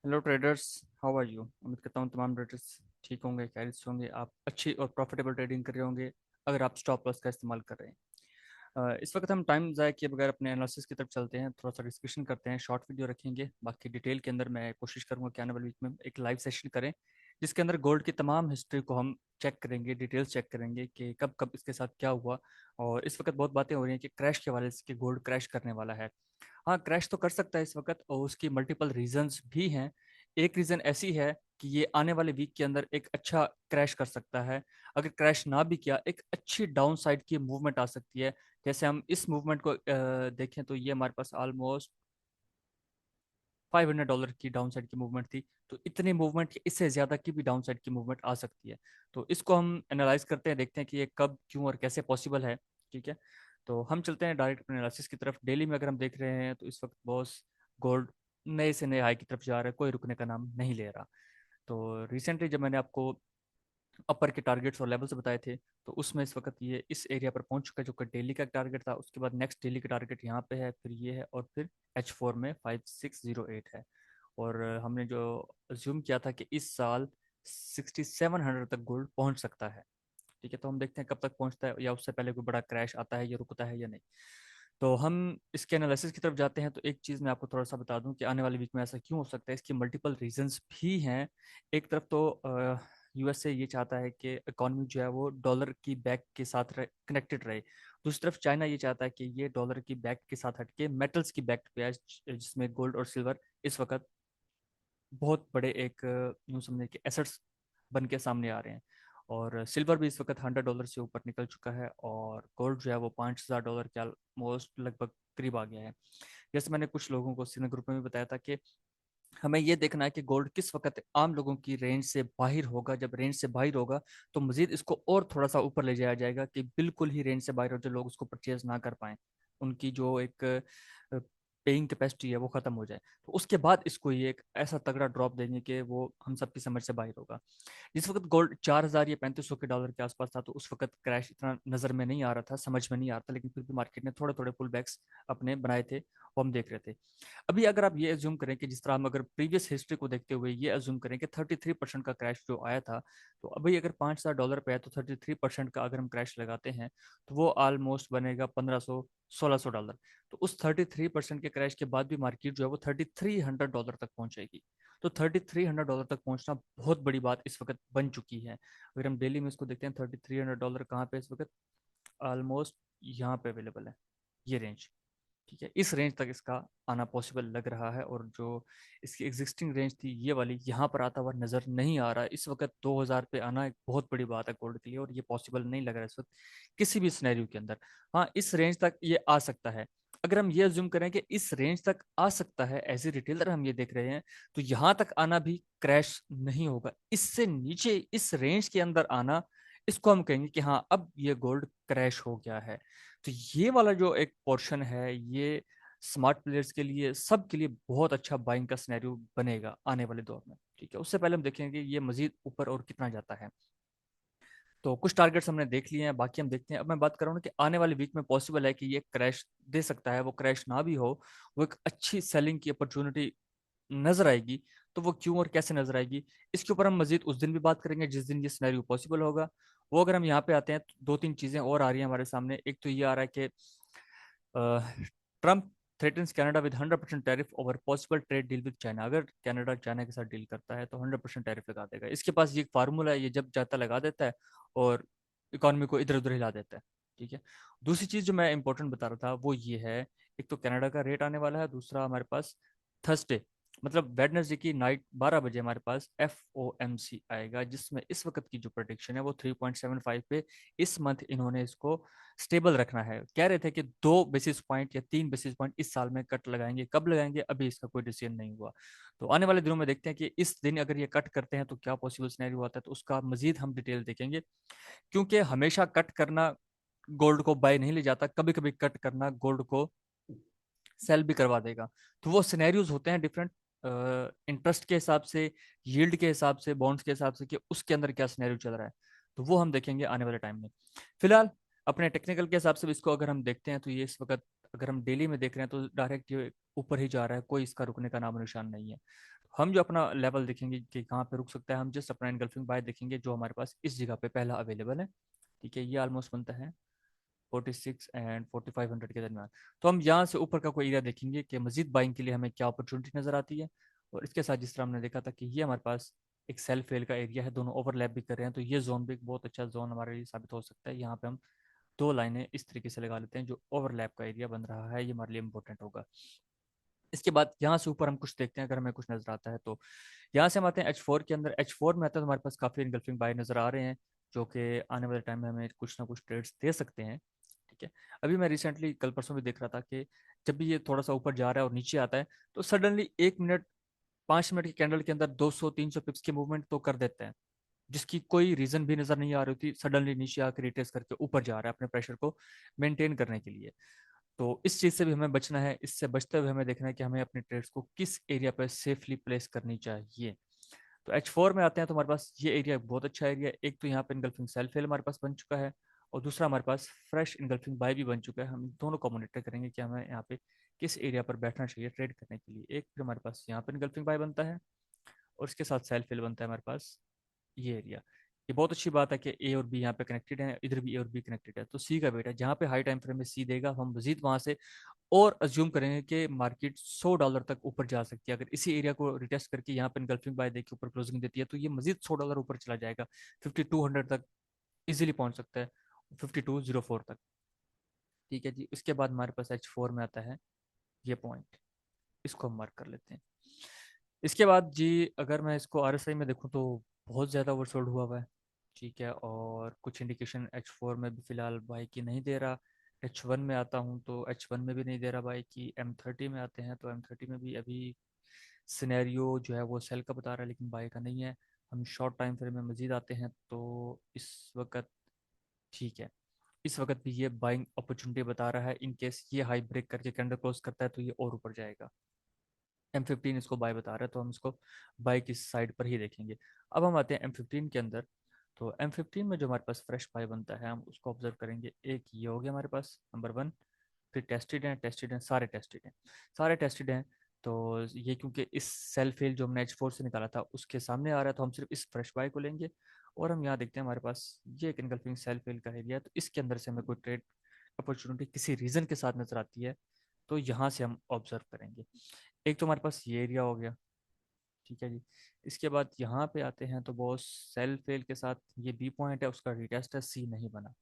Hello traders, how are you. उम्मीद करता हूँ तमाम ट्रेडर्स ठीक होंगे, खैरियत से होंगे। आप अच्छी और प्रॉफिटेबल ट्रेडिंग कर रहे होंगे अगर आप स्टॉप लॉस का इस्तेमाल कर रहे हैं। इस वक्त हम टाइम ज़ाय किए बगैर अपने एनालिसिस की तरफ चलते हैं, थोड़ा सा डिस्कशन करते हैं, शॉर्ट वीडियो रखेंगे। बाकी डिटेल के अंदर मैं कोशिश करूंगा कि आने वाले वीक में एक लाइव सेशन करें जिसके अंदर गोल्ड की तमाम हिस्ट्री को हम चेक करेंगे, डिटेल्स चेक करेंगे कि कब कब इसके साथ क्या हुआ। और इस वक्त बहुत बातें हो रही हैं कि क्रैश के हवाले से कि गोल्ड क्रैश करने वाला है। हाँ, क्रैश तो कर सकता है इस वक्त और उसकी मल्टीपल रीजंस भी हैं। एक रीजन ऐसी है कि ये आने वाले वीक के अंदर एक अच्छा क्रैश कर सकता है। अगर क्रैश ना भी किया, एक अच्छी डाउन साइड की मूवमेंट आ सकती है। जैसे हम इस मूवमेंट को देखें तो ये हमारे पास ऑलमोस्ट $500 की डाउन साइड की मूवमेंट थी। तो इतनी मूवमेंट की, इससे ज्यादा की भी डाउन साइड की मूवमेंट आ सकती है। तो इसको हम एनालाइज करते हैं, देखते हैं कि ये कब, क्यों और कैसे पॉसिबल है। ठीक है, तो हम चलते हैं डायरेक्ट एनालिसिस की तरफ। डेली में अगर हम देख रहे हैं तो इस वक्त बॉस गोल्ड नए से नए हाई की तरफ जा रहा है, कोई रुकने का नाम नहीं ले रहा। तो रिसेंटली जब मैंने आपको अपर के टारगेट्स और लेवल्स बताए थे, तो उसमें इस वक्त ये इस एरिया पर पहुंच चुका है जो कि डेली का टारगेट था। उसके बाद नेक्स्ट डेली का टारगेट यहाँ पे है, फिर ये है, और फिर H4 में 5608 है। और हमने जो अज्यूम किया था कि इस साल 6700 तक गोल्ड पहुंच सकता है। ठीक है, तो हम देखते हैं कब तक पहुंचता है, या उससे पहले कोई बड़ा क्रैश आता है या रुकता है या नहीं। तो हम इसके एनालिसिस की तरफ जाते हैं। तो एक चीज़ मैं आपको थोड़ा सा बता दूं कि आने वाले वीक में ऐसा क्यों हो सकता है, इसकी मल्टीपल रीजंस भी हैं। एक तरफ तो यूएसए ये चाहता है कि इकोनॉमी जो है वो डॉलर की बैक के साथ कनेक्टेड रहे। दूसरी तरफ चाइना ये चाहता है कि ये डॉलर की बैक के साथ हटके मेटल्स की बैक पे आए, जिसमें गोल्ड और सिल्वर इस वक्त बहुत बड़े एक यूं समझे कि एसेट्स बन के सामने आ रहे हैं। और सिल्वर भी इस वक्त $100 से ऊपर निकल चुका है, और गोल्ड जो है वो $5000 के ऑलमोस्ट लगभग करीब आ गया है। जैसे मैंने कुछ लोगों को सीनियर ग्रुप में भी बताया था कि हमें ये देखना है कि गोल्ड किस वक्त आम लोगों की रेंज से बाहर होगा। जब रेंज से बाहर होगा तो मजीद इसको और थोड़ा सा ऊपर ले जाया जाएगा कि बिल्कुल ही रेंज से बाहर हो, जो लोग उसको परचेज ना कर पाए, उनकी जो एक पेइंग कैपेसिटी है वो खत्म हो जाए। तो उसके बाद इसको ये एक ऐसा तगड़ा ड्रॉप देंगे कि वो हम सबकी समझ से बाहर होगा। जिस वक्त गोल्ड 4000 या 3500 के डॉलर के आसपास था, तो उस वक्त क्रैश इतना नजर में नहीं आ रहा था, समझ में नहीं आ रहा था, लेकिन फिर भी मार्केट ने थोड़े थोड़े पुल बैक्स अपने बनाए थे, वो हम देख रहे थे। अभी अगर आप ये अज्यूम करें कि जिस तरह हम अगर प्रीवियस हिस्ट्री को देखते हुए ये अज्यूम करें कि 33% का क्रैश जो आया था, तो अभी अगर $5000 पे है तो 33% का अगर हम क्रैश लगाते हैं तो वो ऑलमोस्ट बनेगा 1500 $1600। तो उस 33% के क्रैश के बाद भी मार्केट जो है वो $3300 तक पहुंचेगी। तो $3300 तक पहुंचना बहुत बड़ी बात इस वक्त बन चुकी है। अगर हम डेली में इसको देखते हैं, $3300 कहाँ पे इस वक्त ऑलमोस्ट यहाँ पे अवेलेबल है, ये रेंज। ठीक है, इस रेंज तक इसका आना पॉसिबल लग रहा है। और जो इसकी एग्जिस्टिंग रेंज थी ये वाली, यहाँ पर आता हुआ नजर नहीं आ रहा। इस वक्त 2000 पे आना एक बहुत बड़ी बात है गोल्ड के लिए, और ये पॉसिबल नहीं लग रहा है इस वक्त किसी भी सिनेरियो के अंदर। हाँ, इस रेंज तक ये आ सकता है। अगर हम ये अज्यूम करें कि इस रेंज तक आ सकता है, एज ए रिटेलर हम ये देख रहे हैं, तो यहाँ तक आना भी क्रैश नहीं होगा। इससे नीचे इस रेंज के अंदर आना, इसको हम कहेंगे कि हाँ अब ये गोल्ड क्रैश हो गया है। तो ये वाला जो एक पोर्शन है, ये स्मार्ट प्लेयर्स के लिए, सब के लिए बहुत अच्छा बाइंग का सिनेरियो बनेगा आने वाले दौर में। ठीक है, उससे पहले हम देखेंगे ये मजीद ऊपर और कितना जाता है। तो कुछ टारगेट्स हमने देख लिए हैं, बाकी हम देखते हैं। अब मैं बात कर रहा हूँ कि आने वाले वीक में पॉसिबल है कि ये क्रैश दे सकता है। वो क्रैश ना भी हो, वो एक अच्छी सेलिंग की अपॉर्चुनिटी नजर आएगी। तो वो क्यों और कैसे नजर आएगी, इसके ऊपर हम मजीद उस दिन भी बात करेंगे जिस दिन ये सिनेरियो पॉसिबल होगा। वो अगर हम यहाँ पे आते हैं तो दो तीन चीजें और आ रही हैं हमारे सामने। एक तो ये आ रहा है कि Trump threatens Canada with 100% tariff over possible trade deal with China. अगर कनाडा चाइना के साथ डील करता है तो 100% टैरिफ लगा देगा। इसके पास ये फार्मूला है, ये जब चाहता लगा देता है और इकोनॉमी को इधर उधर हिला देता है। ठीक है, दूसरी चीज जो मैं इंपॉर्टेंट बता रहा था वो ये है, एक तो कनाडा का रेट आने वाला है, दूसरा हमारे पास थर्सडे मतलब वेडनेसडे की नाइट 12 बजे हमारे पास FOMC आएगा, जिसमें इस वक्त की जो प्रोडिक्शन है वो 3.75 पे इस मंथ इन्होंने इसको स्टेबल रखना है। कह रहे थे कि 2 बेसिस पॉइंट या 3 बेसिस पॉइंट इस साल में कट लगाएंगे, कब लगाएंगे अभी इसका कोई डिसीजन नहीं हुआ। तो आने वाले दिनों में देखते हैं कि इस दिन अगर ये कट करते हैं तो क्या पॉसिबल सिनेरियो आता है, तो उसका मजीद हम डिटेल देखेंगे। क्योंकि हमेशा कट करना गोल्ड को बाय नहीं ले जाता, कभी कभी कट करना गोल्ड को सेल भी करवा देगा। तो वो सिनेरियोज होते हैं डिफरेंट, इंटरेस्ट के हिसाब से, यील्ड के हिसाब से, बॉन्ड्स के हिसाब से, कि उसके अंदर क्या सिनेरियो चल रहा है। तो वो हम देखेंगे आने वाले टाइम में। फिलहाल अपने टेक्निकल के हिसाब से भी इसको अगर हम देखते हैं तो ये इस वक्त अगर हम डेली में देख रहे हैं तो डायरेक्ट ये ऊपर ही जा रहा है, कोई इसका रुकने का नामो निशान नहीं है। हम जो अपना लेवल देखेंगे कि कहाँ पे रुक सकता है, हम जस्ट अपना इनगल्फिंग बाय देखेंगे जो हमारे पास इस जगह पे पहला अवेलेबल है। ठीक है, ये ऑलमोस्ट बनता है 46 एंड 4500 के दरमियान। तो हम यहाँ से ऊपर का कोई एरिया देखेंगे कि मजीद बाइंग के लिए हमें क्या अपॉर्चुनिटी नजर आती है। और इसके साथ जिस तरह हमने देखा था कि ये हमारे पास एक सेल्फ फेल का एरिया है, दोनों ओवरलैप भी कर रहे हैं, तो ये जोन भी एक बहुत अच्छा जोन हमारे लिए साबित हो सकता है। यहाँ पे हम दो लाइनें इस तरीके से लगा लेते हैं, जो ओवरलैप का एरिया बन रहा है, ये हमारे लिए इंपॉर्टेंट होगा। इसके बाद यहाँ से ऊपर हम कुछ देखते हैं, अगर हमें कुछ नजर आता है तो यहाँ से हम आते हैं H4 के अंदर। H4 में आता है तो हमारे पास काफी इनगल्फिंग बाय नजर आ रहे हैं, जो कि आने वाले टाइम में हमें कुछ ना कुछ ट्रेड्स दे सकते हैं। ठीक है, अभी मैं रिसेंटली कल परसों भी देख रहा था कि जब भी ये थोड़ा सा ऊपर जा रहा है और नीचे आता है, तो सडनली 1 मिनट 5 मिनट की कैंडल के अंदर 200-300 पिप्स की मूवमेंट तो कर देते हैं, जिसकी कोई रीजन भी नजर नहीं आ रही थी। सडनली नीचे आकर रिटेस्ट करके ऊपर जा रहा है अपने प्रेशर को मेंटेन करने के लिए। तो इस चीज से भी हमें बचना है। इससे बचते हुए हमें देखना है कि हमें अपने ट्रेड्स को किस एरिया पर सेफली प्लेस करनी चाहिए। तो H4 में आते हैं तो हमारे पास ये एरिया बहुत अच्छा एरिया है। एक तो यहाँ पे इनगल्फिंग सेल फेल हमारे पास बन चुका है, और दूसरा हमारे पास फ्रेश इनगल्फिंग बाय भी बन चुका है। हम दोनों को मॉनिटर करेंगे कि हमें यहाँ पे किस एरिया पर बैठना चाहिए ट्रेड करने के लिए। एक फिर हमारे पास यहाँ पे इनगल्फिंग बाय बनता है, और इसके साथ सेल फेल बनता है हमारे पास ये एरिया। ये बहुत अच्छी बात है कि ए और बी यहाँ पे कनेक्टेड है, इधर भी ए और बी कनेक्टेड है। तो सी का वेट है, जहाँ पे हाई टाइम फ्रेम में सी देगा हम मजीद वहां से और अज्यूम करेंगे कि मार्केट $100 तक ऊपर जा सकती है। अगर इसी एरिया को रिटेस्ट करके यहाँ पे इनगल्फिंग बाय देके ऊपर क्लोजिंग देती है, तो ये मजीद $100 ऊपर चला जाएगा, 5200 तक इजीली पहुंच सकता है, 5204 तक। ठीक है जी, उसके बाद हमारे पास H4 में आता है ये पॉइंट, इसको हम मार्क कर लेते हैं। इसके बाद जी अगर मैं इसको RSI में देखूँ तो बहुत ज़्यादा ओवरसोल्ड हुआ है। ठीक है, और कुछ इंडिकेशन H4 में भी फिलहाल बाई की नहीं दे रहा। H1 में आता हूँ तो H1 में भी नहीं दे रहा बाई की। M30 में आते हैं तो M30 में भी अभी सिनेरियो जो है वो सेल का बता रहा है, लेकिन बाई का नहीं है। हम शॉर्ट टाइम फ्रेम में मजीद आते हैं तो इस वक्त ठीक है, इस वक्त भी ये बाइंग अपॉर्चुनिटी बता रहा है। इन केस ये हाई ब्रेक करके कैंडल क्लोज करता है तो ये और ऊपर जाएगा। M15 इसको बाय बता रहा है, तो हम इसको बाय की साइड पर ही देखेंगे। अब हम आते हैं M15 के अंदर। तो M15 में जो हमारे पास फ्रेश बाय बनता है हम उसको ऑब्जर्व करेंगे। एक ये हो गया हमारे पास नंबर 1। फिर टेस्टेड हैं, सारे टेस्टेड हैं, सारे टेस्टेड हैं। तो ये क्योंकि इस सेल फेल जो हमने H4 से निकाला था उसके सामने आ रहा है, तो हम सिर्फ इस फ्रेश बाय को लेंगे। और हम यहाँ देखते हैं हमारे पास ये एक इनगल्फिंग सेल फेल का एरिया है, तो इसके अंदर से हमें कोई ट्रेड अपॉर्चुनिटी किसी रीजन के साथ नजर आती है तो यहाँ से हम ऑब्जर्व करेंगे। एक तो हमारे पास ये एरिया हो गया। ठीक है जी, इसके बाद यहाँ पे आते हैं तो बॉस सेल फेल के साथ ये बी पॉइंट है, उसका रिटेस्ट है, सी नहीं बना।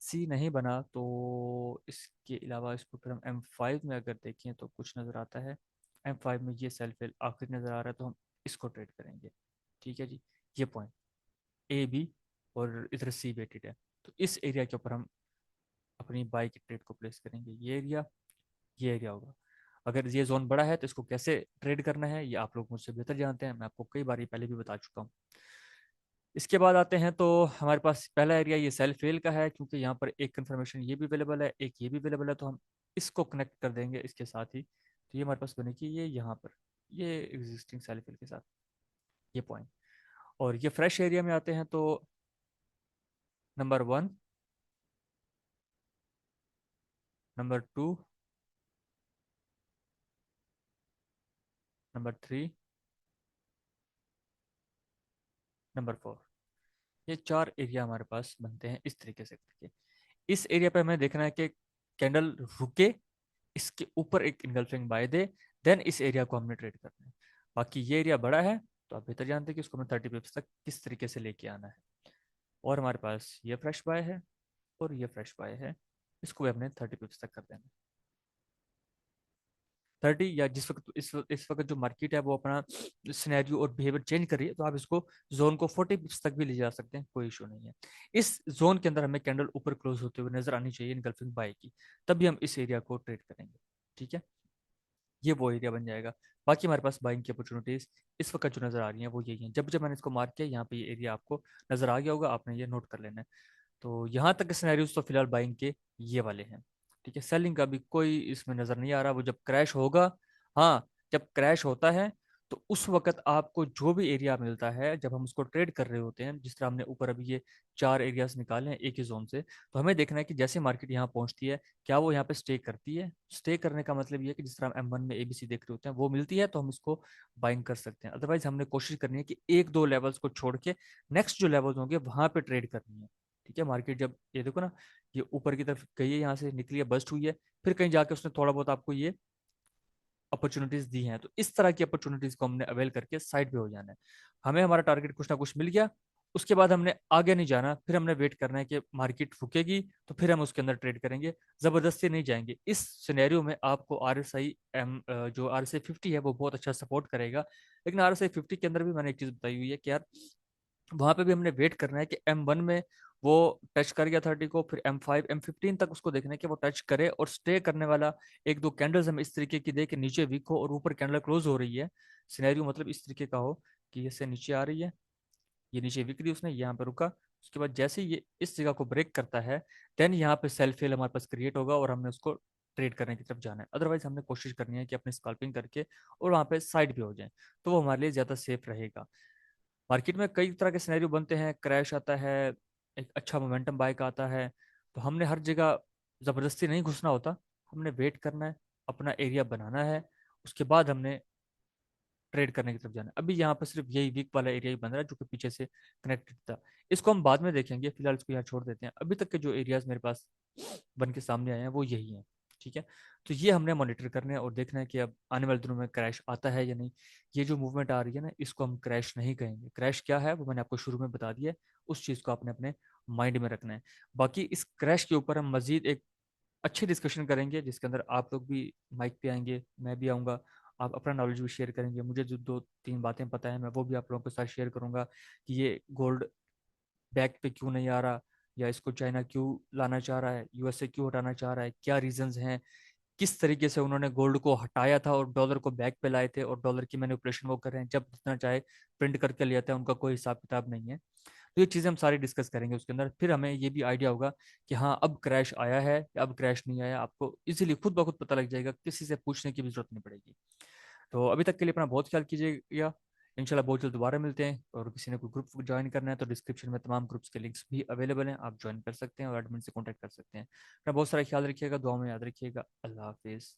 सी नहीं बना तो इसके अलावा इसको फिर हम M5 में अगर देखें तो कुछ नज़र आता है। M5 में ये सेल फेल आखिर नज़र आ रहा है, तो हम इसको ट्रेड करेंगे। ठीक है जी, ये पॉइंट ए बी और इधर सी वेटेड है, तो इस एरिया के ऊपर हम अपनी बाई की ट्रेड को प्लेस करेंगे। ये एरिया होगा। अगर ये जोन बड़ा है तो इसको कैसे ट्रेड करना है ये आप लोग मुझसे बेहतर जानते हैं, मैं आपको कई बार ये पहले भी बता चुका हूँ। इसके बाद आते हैं तो हमारे पास पहला एरिया ये सेल फेल का है, क्योंकि यहाँ पर एक कंफर्मेशन ये भी अवेलेबल है, एक ये भी अवेलेबल है, तो हम इसको कनेक्ट कर देंगे इसके साथ ही। तो ये हमारे पास बनेगी ये यहाँ पर, ये एग्जिस्टिंग सेल फेल के साथ ये पॉइंट। और ये फ्रेश एरिया में आते हैं तो नंबर 1, नंबर 2, नंबर 3, नंबर 4, ये 4 एरिया हमारे पास बनते हैं इस तरीके से करके। इस एरिया पे हमें देखना है कि कैंडल रुके, इसके ऊपर एक इनगल्फिंग बाय दे, देन इस एरिया को हमने ट्रेड करना है। बाकी ये एरिया बड़ा है तो आप बेहतर जानते हैं कि उसको हमें 30 पिप्स तक किस तरीके से लेके आना है। और हमारे पास ये फ्रेश बाय है और ये फ्रेश बाय है, इसको भी हमने 30 पिप्स तक कर देना है। 30, या जिस वक्त इस वक्त जो मार्केट है वो अपना सिनेरियो और बिहेवियर चेंज कर रही है, तो आप इसको जोन को 40 पिप्स तक भी ले जा सकते हैं, कोई इशू नहीं है। इस जोन के अंदर हमें कैंडल ऊपर क्लोज होते हुए नजर आनी चाहिए इनगल्फिंग बाय की, तभी हम इस एरिया को ट्रेड करेंगे। ठीक है, ये वो एरिया बन जाएगा। बाकी हमारे पास बाइंग की अपॉर्चुनिटीज इस वक्त जो नजर आ रही हैं वो यही हैं। जब जब मैंने इसको मार्क किया यहाँ पे ये एरिया आपको नजर आ गया होगा, आपने ये नोट कर लेना है। तो यहाँ तक के सिनेरियोज तो फिलहाल बाइंग के ये वाले हैं। ठीक है, सेलिंग का भी कोई इसमें नजर नहीं आ रहा, वो जब क्रैश होगा। हाँ, जब क्रैश होता है तो उस वक्त आपको जो भी एरिया मिलता है, जब हम उसको ट्रेड कर रहे होते हैं, जिस तरह हमने ऊपर अभी ये 4 एरियाज निकाले हैं एक ही जोन से, तो हमें देखना है कि जैसे मार्केट यहाँ पहुंचती है, क्या वो यहाँ पे स्टे करती है। स्टे करने का मतलब ये है कि जिस तरह हम M1 में ABC देख रहे होते हैं, वो मिलती है तो हम इसको बाइंग कर सकते हैं। अदरवाइज हमने कोशिश करनी है कि एक दो लेवल्स को छोड़ के नेक्स्ट जो लेवल्स होंगे वहां पे ट्रेड करनी है। ठीक है, मार्केट जब ये देखो ना, ये ऊपर की तरफ गई है, यहाँ से निकली है, बस्ट हुई है, फिर कहीं जाके उसने थोड़ा बहुत आपको ये अपॉर्चुनिटीज दी हैं, तो इस तरह की अपॉर्चुनिटीज को हमने अवेल करके साइड पे हो जाना है। हमें हमारा टारगेट कुछ ना कुछ मिल गया, उसके बाद हमने आगे नहीं जाना, फिर हमने वेट करना है कि मार्केट रुकेगी तो फिर हम उसके अंदर ट्रेड करेंगे, जबरदस्ती नहीं जाएंगे। इस सिनेरियो में आपको RSI जो RSI 50 है वो बहुत अच्छा सपोर्ट करेगा। लेकिन RSI 50 के अंदर भी मैंने एक चीज बताई हुई है कि यार वहां पे भी हमने वेट करना है कि M1 में वो टच कर गया 30 को, फिर M5 M15 तक उसको देखना है कि वो टच करे और स्टे करने वाला एक दो कैंडल्स हम इस तरीके की दे कि नीचे वीक हो और ऊपर कैंडल क्लोज हो रही है। सिनेरियो मतलब इस तरीके का हो कि ये से नीचे आ रही है, ये नीचे विक रही, उसने यहाँ पे रुका, उसके बाद जैसे ही ये इस जगह को ब्रेक करता है, देन यहाँ पे सेल फेल हमारे पास क्रिएट होगा और हमने उसको ट्रेड करने की तरफ जाना है। अदरवाइज हमने कोशिश करनी है कि अपने स्कल्पिंग करके और वहाँ पे साइड भी हो जाए, तो वो हमारे लिए ज़्यादा सेफ रहेगा। मार्केट में कई तरह के सिनेरियो बनते हैं, क्रैश आता है, एक अच्छा मोमेंटम बाय का आता है, तो हमने हर जगह ज़बरदस्ती नहीं घुसना होता, हमने वेट करना है, अपना एरिया बनाना है, उसके बाद हमने ट्रेड करने की तरफ जाना है। अभी यहाँ पर सिर्फ यही वीक वाला एरिया ही बन रहा है जो कि पीछे से कनेक्टेड था, इसको हम बाद में देखेंगे, फिलहाल इसको यहाँ छोड़ देते हैं। अभी तक के जो एरियाज मेरे पास बन के सामने आए हैं वो यही हैं। ठीक है, तो ये हमने मॉनिटर करना है और देखना है कि अब आने वाले दिनों में क्रैश आता है या नहीं। ये जो मूवमेंट आ रही है ना, इसको हम क्रैश नहीं कहेंगे। क्रैश क्या है वो मैंने आपको शुरू में बता दिया है, उस चीज़ को आपने अपने माइंड में रखना है। बाकी इस क्रैश के ऊपर हम मजीद एक अच्छी डिस्कशन करेंगे, जिसके अंदर आप लोग भी माइक पे आएंगे, मैं भी आऊँगा, आप अपना नॉलेज भी शेयर करेंगे, मुझे जो दो तीन बातें पता है मैं वो भी आप लोगों के साथ शेयर करूंगा कि ये गोल्ड बैक पे क्यों नहीं आ रहा, या इसको चाइना क्यों लाना चाह रहा है, USA क्यों हटाना चाह रहा है, क्या रीजंस हैं, किस तरीके से उन्होंने गोल्ड को हटाया था और डॉलर को बैक पे लाए थे, और डॉलर की मैनिपुलेशन वो कर रहे हैं, जब जितना चाहे प्रिंट करके ले आते हैं, उनका कोई हिसाब किताब नहीं है। तो ये चीज़ें हम सारी डिस्कस करेंगे उसके अंदर, फिर हमें ये भी आइडिया होगा कि हाँ अब क्रैश आया है या अब क्रैश नहीं आया, आपको इजीली खुद ब खुद पता लग जाएगा, किसी से पूछने की भी जरूरत नहीं पड़ेगी। तो अभी तक के लिए अपना बहुत ख्याल कीजिएगा, इंशाल्लाह बहुत जल्द दोबारा मिलते हैं। और किसी ने कोई ग्रुप ज्वाइन करना है तो डिस्क्रिप्शन में तमाम ग्रुप्स के लिंक्स भी अवेलेबल हैं, आप ज्वाइन कर सकते हैं और एडमिन से कॉन्टैक्ट कर सकते हैं। अपना बहुत सारा ख्याल रखिएगा, दुआ में याद रखिएगा। अल्लाह हाफिज़।